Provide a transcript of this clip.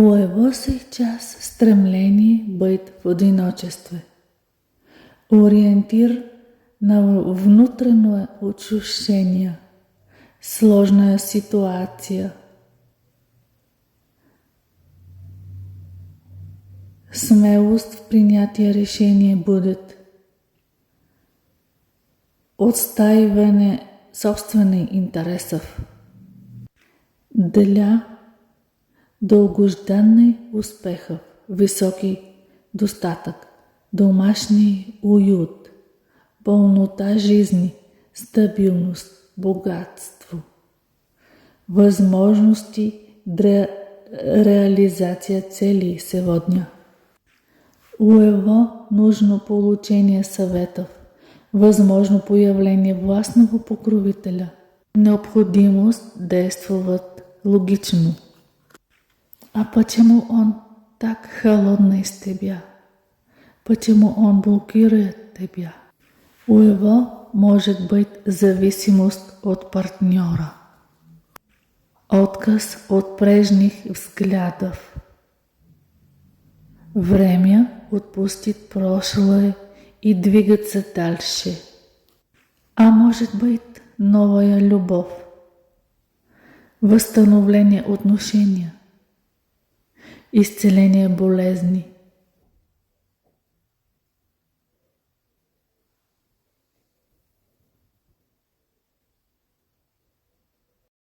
У его сейчас стремление быть в одиночестве. Ориентир на внутреннее ощущение, сложная ситуация. Смелост в принятие решения будет. Отстаиване собственных интересов. Для дългожданни успехов, високи достатък, домашний уют, пълнота жизни, стабилност, богатство, възможности для реализация цели сегодня. У его нужно получение съветов, възможно появление властного покровителя, необходимост действовать логично. А почему он так холодный с тебя? Почему он блокирует тебя? У него может быть зависимость от партнера, отказ от прежних взглядов. Время отпустить прошлое и двигаться дальше. А может быть новая любовь, възстановление отношения, исцеление болезни.